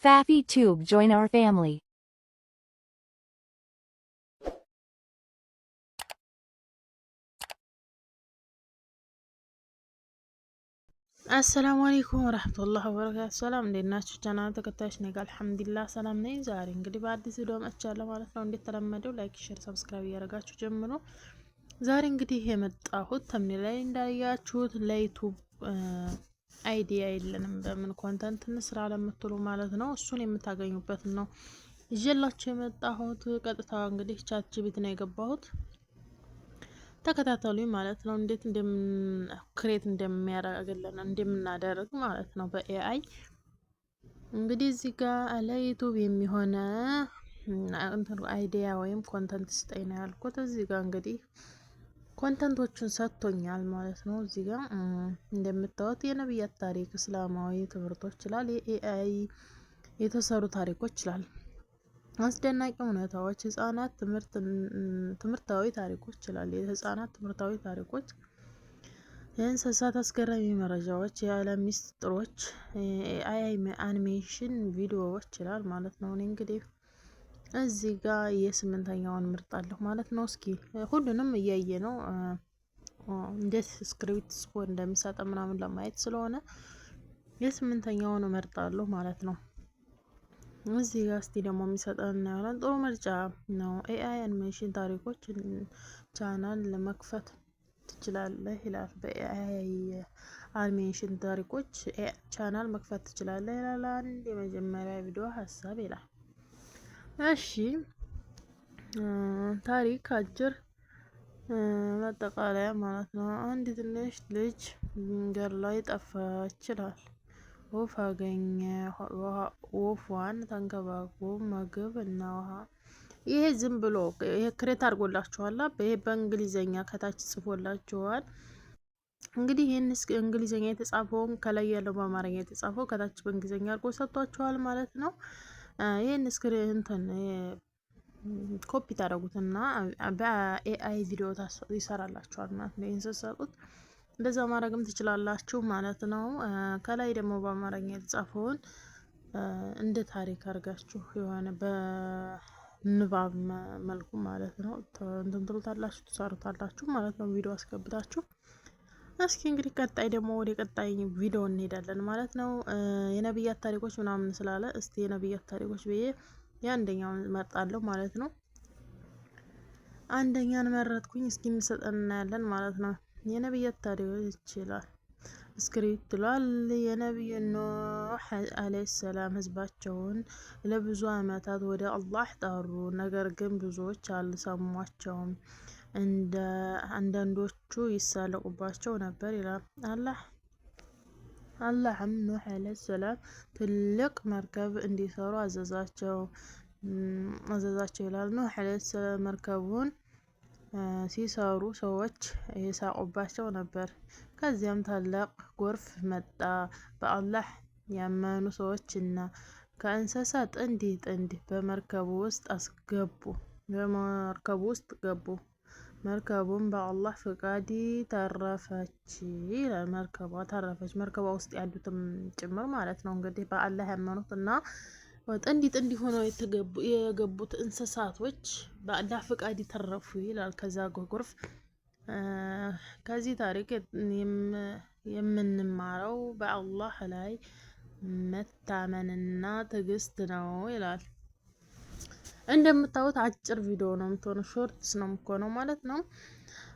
FaffyTube, join our family. አሰላሙ አለይኩም ወራህመቱላሂ ወበረካቱ። ሰላም እንዴት ናችሁ? ቻናል ተከታዮች ነኝ ጋር አልሐምዱሊላህ ሰላም ነኝ። ዛሬ እንግዲህ በአዲስ ቪዲዮ መጥቻለሁ ማለት ነው። እንደተለመደው ላይክ፣ ሼር፣ ሰብስክራይብ እያደረጋችሁ ጀምሮ ዛሬ እንግዲህ የመጣሁት ተምኔል ላይ እንዳያችሁት ለዩቲዩብ አይዲያ የለንም በምን ኮንተንት እንስራ ለምትሉ ማለት ነው እሱን የምታገኙበት ነው ይዤላችሁ የመጣሁት። ቀጥታ እንግዲህ ቻት ጂፒቲ ነው የገባሁት። ተከታተሉኝ ማለት ነው። እንዴት ክሬት እንደሚያደርግልን እንደምናደርግ ማለት ነው በኤአይ። እንግዲህ እዚህ ጋር ለዩቲዩብ የሚሆነ አይዲያ ወይም ኮንተንት ስጠኝ ነው ያልኩት። እዚህ ጋር እንግዲህ ኮንተንቶቹን ሰጥቶኛል ማለት ነው። እዚህ ጋር እንደምታዩት የነብያት ታሪክ፣ እስላማዊ ትምህርቶች ይላል። የኤአይ የተሰሩ ታሪኮች ይላል። አስደናቂ ሁኔታዎች፣ ህጻናት ትምህርታዊ ታሪኮች ይላል። የህጻናት ትምህርታዊ ታሪኮች፣ የእንስሳት አስገራሚ መረጃዎች፣ የዓለም ሚስጥሮች፣ የኤአይ አኒሜሽን ቪዲዮዎች ይላል ማለት ነው። እኔ እንግዲህ እዚህ ጋር የስምንተኛውን ምርጣለሁ ማለት ነው። እስኪ ሁሉንም እያየ ነው እንዴት ስክሪፕት ስፖር እንደሚሰጥ ምናምን ለማየት ስለሆነ የስምንተኛውን እመርጣለሁ ማለት ነው። እዚህ ጋር እስቲ ደግሞ የሚሰጠን እናያለን። ጥሩ ምርጫ ነው። ኤአይ አኒሜሽን ታሪኮች ቻናል ለመክፈት ትችላለህ ይላል። በኤአይ አኒሜሽን ታሪኮች ቻናል መክፈት ትችላለህ ይላል። አንድ የመጀመሪያ ቪዲዮ ሀሳብ ይላል። እሺ ታሪክ አጭር ማጠቃለያ ማለት ነው። አንድ ትንሽ ልጅ መንገድ ላይ ጠፋች ይላል። ወፍ አገኘ። ወፏን ተንከባክቦ ምግብ እና ውሃ። ይሄ ዝም ብሎ ይሄ ክሬት አድርጎላችኋል። ይሄ በእንግሊዘኛ ከታች ጽፎላችኋል። እንግዲህ ይህን እንግሊዘኛ የተጻፈውን ከላይ ያለው በአማርኛ የተጻፈው ከታች በእንግሊዘኛ አድርጎ ሰጥቷችኋል ማለት ነው። ይህን ስክሪን እንትን ኮፒ ታደርጉትና በኤአይ ቪዲዮ ይሰራላችኋል ማለት ነው። ይህን ስትሰጡት እንደዛ ማድረግም ትችላላችሁ ማለት ነው። ከላይ ደግሞ በአማርኛ የተጻፈውን እንደ ታሪክ አድርጋችሁ የሆነ በንባብ መልኩ ማለት ነው እንትን ትሉታላችሁ ትሰሩታላችሁ ማለት ነው። ቪዲዮ አስገብታችሁ እስኪ እንግዲህ ቀጣይ ደግሞ ወደ ቀጣይ ቪዲዮ እንሄዳለን ማለት ነው። የነብያት ታሪኮች ምናምን ስላለ እስቲ የነብያት ታሪኮች ብዬ የአንደኛውን መርጣለሁ ማለት ነው። አንደኛን መረጥኩኝ። እስኪ እንሰጠን እናያለን ማለት ነው። የነብያት ታሪኮች ይችላል ስክሪፕት ይላል። የነብዩ ኑህ አለይሂ ሰላም ህዝባቸውን ለብዙ አመታት ወደ አላህ ጠሩ፣ ነገር ግን ብዙዎች አልሰሟቸውም። አንዳንዶቹ ይሳለቁባቸው ነበር ይላል። አላህም ኑህ አለይሂ ሰላም ትልቅ መርከብ እንዲሰሩ አዘዛቸው ይላል። ኑህ አለይሂ ሰላም መርከቡን ሲሰሩ ሰዎች ይሳቁባቸው ነበር። ከዚያም ታላቅ ጎርፍ መጣ። በአላህ ያመኑ ሰዎችና ከእንስሳ ጥንድ ጥንድ በመርከቡ ውስጥ ገቡ። መርከቡም በአላህ ፍቃድ ተረፈች ይላል። መርከቧ ተረፈች፣ መርከቧ ውስጥ ያሉትም ጭምር ማለት ነው። እንግዲህ በአላህ ያመኑት እና ጥንድ ጥንድ ሆነው የገቡት እንስሳቶች በአላህ ፍቃድ ተረፉ ይላል። ከዛ ጎርፍ። ከዚህ ታሪክ የምንማረው በአላህ ላይ መታመንና ትዕግስት ነው ይላል። እንደምታዩት አጭር ቪዲዮ ነው የምትሆነው፣ ሾርትስ ነው የምትሆነው ማለት ነው።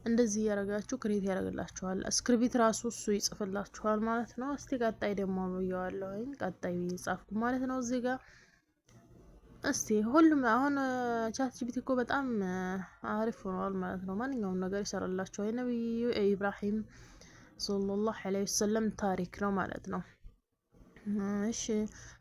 እንደዚህ እያደረጋችሁ ክሬት ያደርግላችኋል። ስክሪፕት ራሱ እሱ ይጽፍላችኋል ማለት ነው። እስቲ ቀጣይ ደግሞ ብየዋለሁኝ፣ ቀጣይ ጻፍኩ ማለት ነው እዚህ ጋር። እስቲ ሁሉም አሁን ቻት ጂፒቲ እኮ በጣም አሪፍ ሆኗል ማለት ነው። ማንኛውም ነገር ይሰራላችኋል። የነብዩ ኢብራሂም ሰለላሁ ዐለይሂ ወሰለም ታሪክ ነው ማለት ነው። እሺ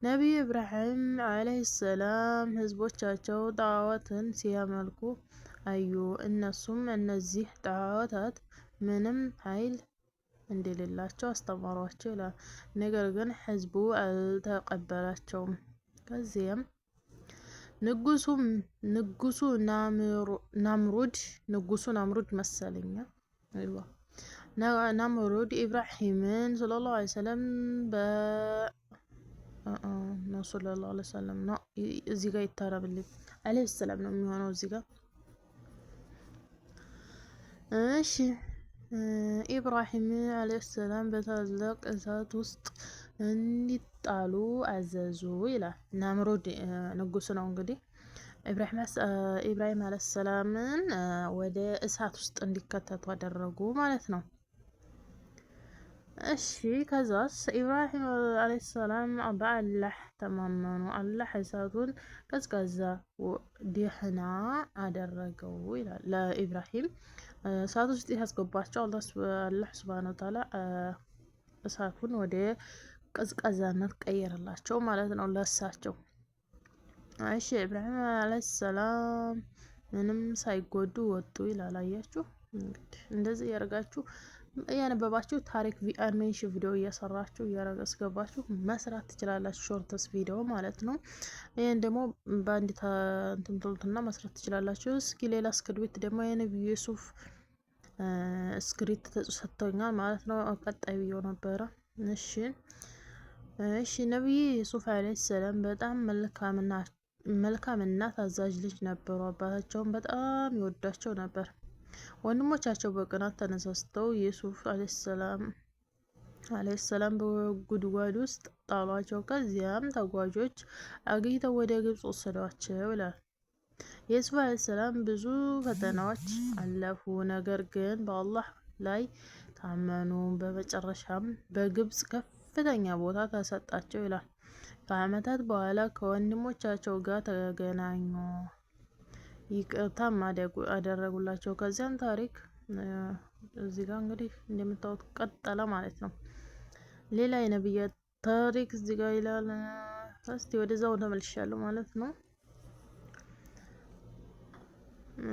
ነብዩ ኢብራሂም ዐለይሂ ሰላም ህዝቦቻቸው ጣዖትን ሲያመልኩ አዩ። እነሱም እነዚህ ጣዖታት ምንም ኃይል እንደሌላቸው አስተማሯቸው ይላል። ነገር ግን ህዝቡ አልተቀበላቸውም። ከዚያም ንጉሱ ናምሩድ መሰለኛ ናምሩድ ኢብራሂምን ሰለላሁ ዐለይሂ ወሰለም ነው ሰለላሁ ዐለይሂ ወሰለም ነው እዚህ ጋር ይታረብልኝ አለይሂ ሰላም ነው የሚሆነው እዚህ ጋር። እሺ ኢብራሂም አለይሂ ሰላም በታላቅ እሳት ውስጥ እንዲጣሉ አዘዙ ይላል። ናምሩድ ንጉስ ነው እንግዲህ ኢብራሂም አለይሂ ሰላምን ወደ እሳት ውስጥ እንዲከተቱ አደረጉ ማለት ነው። እሺ ከዛስ ኢብራሂም አለይሂ ሰላም በአላህ ተማመኑ። አላህ እሳቱን ቀዝቃዛ ደህና አደረገው ይላል። ለኢብራሂም እሳት ውስጥ ያስገባቸው አላህ ሱብሃነሁ ወተዓላ እሳቱን ወደ ቀዝቃዛነት ቀየረላቸው ማለት ነው ለእሳቸው። እሺ ኢብራሂም አለይሂ ሰላም ምንም ሳይጎዱ ወጡ ይላል። አያችሁ እንግዲህ እንደዚህ ያደርጋችሁ ያነበባችሁ ታሪክ አኒሜሽን ቪዲዮ እየሰራችሁ እያስገባችሁ መስራት ትችላላችሁ። ሾርትስ ቪዲዮ ማለት ነው። ይሄን ደግሞ በአንድ እንትንትሉትና መስራት ትችላላችሁ። እስኪ ሌላ እስክሪብት ደግሞ የነብዩ ዩሱፍ እስክሪፕት ተሰጥቶኛል ማለት ነው። ቀጣይ ቪዲዮ ነበረ። እሺ ነብዩ ዩሱፍ አለይሂ ሰላም በጣም መልካምና ታዛዥ ልጅ ነበሩ። አባታቸውን በጣም ይወዳቸው ነበር። ወንድሞቻቸው በቅናት ተነሳስተው ዩሱፍ አለይሂ ሰላም በጉድጓድ ውስጥ ጣሏቸው። ከዚያም ተጓዦች አግኝተው ወደ ግብጽ ወሰዷቸው ይላል። ዩሱፍ አለይሂ ሰላም ብዙ ፈተናዎች አለፉ፣ ነገር ግን በአላህ ላይ ታመኑ። በመጨረሻም በግብጽ ከፍተኛ ቦታ ተሰጣቸው ይላል። ከዓመታት በኋላ ከወንድሞቻቸው ጋር ተገናኙ፣ ይቅርታም አደረጉላቸው። ከዚያም ታሪክ እዚህ ጋር እንግዲህ እንደምታዩት ቀጠለ ማለት ነው። ሌላ የነብያት ታሪክ እዚህ ጋር ይላል። እስቲ ወደዛው ተመልሻለሁ ማለት ነው።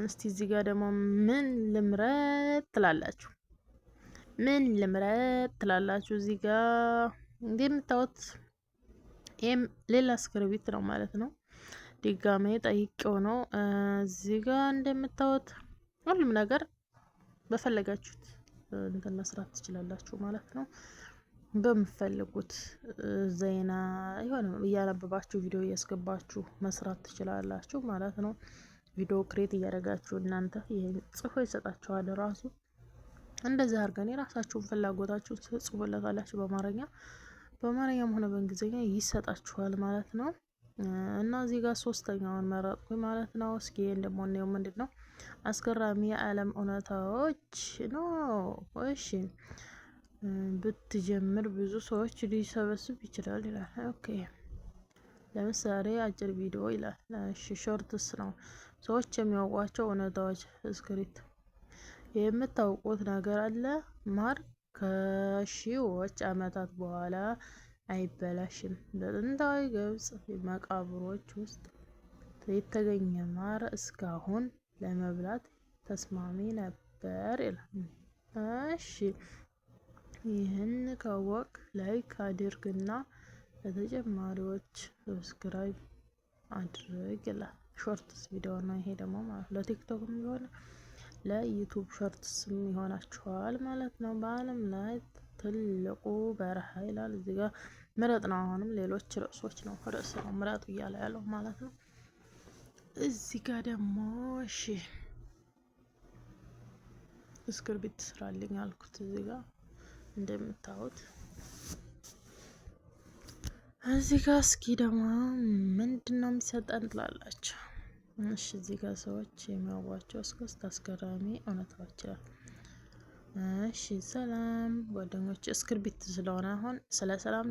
እስቲ እዚህ ጋር ደግሞ ምን ልምረጥ ትላላችሁ? ምን ልምረጥ ትላላችሁ? እዚህ ጋር እንደምታዩት ይሄም ሌላ እስክሪብት ነው ማለት ነው። ድጋሜ ጠይቄው ነው። እዚህ ጋር እንደምታዩት ሁሉም ነገር በፈለጋችሁት እንትን መስራት ትችላላችሁ ማለት ነው። በምፈልጉት ዜና የሆነ እያነበባችሁ ቪዲዮ እያስገባችሁ መስራት ትችላላችሁ ማለት ነው። ቪዲዮ ክሬት እያደረጋችሁ እናንተ ይሄን ጽፎ ይሰጣችኋል ራሱ። እንደዚህ አድርገን የራሳችሁን ፍላጎታችሁን ትጽፉለታላችሁ በአማርኛም ሆነ በእንግሊዝኛ ይሰጣችኋል ማለት ነው። እና እዚህ ጋር ሶስተኛውን መረጥኩኝ ማለት ነው። እስኪ እንደሞኔው ምንድነው? አስገራሚ የዓለም እውነታዎች ነው። እሺ ብትጀምር ብዙ ሰዎች ሊሰበስብ ይችላል ይላል። ኦኬ ለምሳሌ አጭር ቪዲዮ ይላል። እሺ ሾርትስ ነው። ሰዎች የሚያውቋቸው እውነታዎች ስክሪፕት የምታውቁት ነገር አለ። ማር ከሺዎች ዓመታት በኋላ አይበላሽም። በጥንታዊ ግብጽ መቃብሮች ውስጥ የተገኘ ማር እስካሁን ለመብላት ተስማሚ ነበር ይላል። እሺ ይህን ካወቅ ላይክ አድርግና ለተጨማሪዎች ሰብስክራይብ አድርግ ይላል። ሾርትስ ቪዲዮ ነው ይሄ ደግሞ ማለት ለቲክቶክም ቢሆን ለዩቲዩብ ሾርትስም ይሆናችኋል ማለት ነው። በዓለም ላይ ትልቁ በረሃ ይላል። እዚህ ጋር ምረጥ ነው። አሁንም ሌሎች ርዕሶች ነው ርዕስ ነው ምረጡ እያለ ያለው ማለት ነው። እዚህ ጋር ደግሞ እሺ እስክሪብት ስራልኝ አልኩት። እዚህ ጋር እንደምታዩት እዚህ ጋር እስኪ ደግሞ ምንድነው የሚሰጠን ትላላችሁ? እሺ እዚህ ጋር ሰዎች የሚያውቋቸው ሶስት አስገራሚ እውነታዎች ይላል። እሺ ሰላም ጓደኞች እስክሪብት ስለሆነ አሁን ስለ ሰላም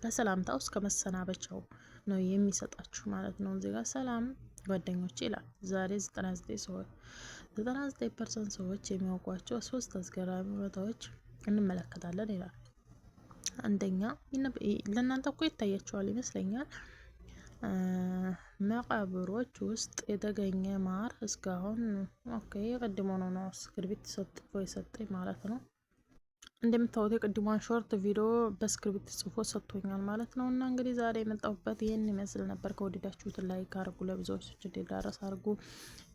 ከሰላምታው እስከ መሰናበቻው ነው የሚሰጣችሁ ማለት ነው። እዚህ ጋር ሰላም ጓደኞች ይላል። ዛሬ 99% ሰዎች የሚያውቋቸው ሶስት አስገራሚ እውነታዎች እንመለከታለን ይላል። አንደኛ ለእናንተ እኮ ይታያችኋል ይመስለኛል። መቃብሮች ውስጥ የተገኘ ማር እስካሁን ኦኬ የቀድሞ ነው እስክሪብት ጽፎ የሰጠኝ ማለት ነው። እንደምታዩት የቅድሟን ሾርት ቪዲዮ በስክሪፕት ጽፎ ሰጥቶኛል ማለት ነው። እና እንግዲህ ዛሬ የመጣሁበት ይህን ይመስል ነበር። ከወደዳችሁት ላይክ አድርጉ፣ ለብዙዎች እንዲዳረስ አድርጉ።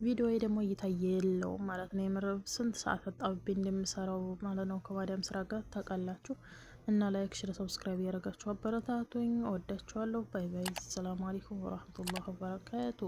ቪዲዮ ደግሞ እየታየ የለውም ማለት ነው። የምር ስንት ሰዓት ወጣብኝ እንደምሰራው ማለት ነው። ከማዳም ስራ ጋር ታውቃላችሁ። እና ላይክ፣ ሼር፣ ሰብስክራይብ ያደረጋችሁ አበረታቱኝ። እወዳችኋለሁ። ባይ ባይ። ሰላም አለይኩም ወራህመቱላሂ ወበረካቱ።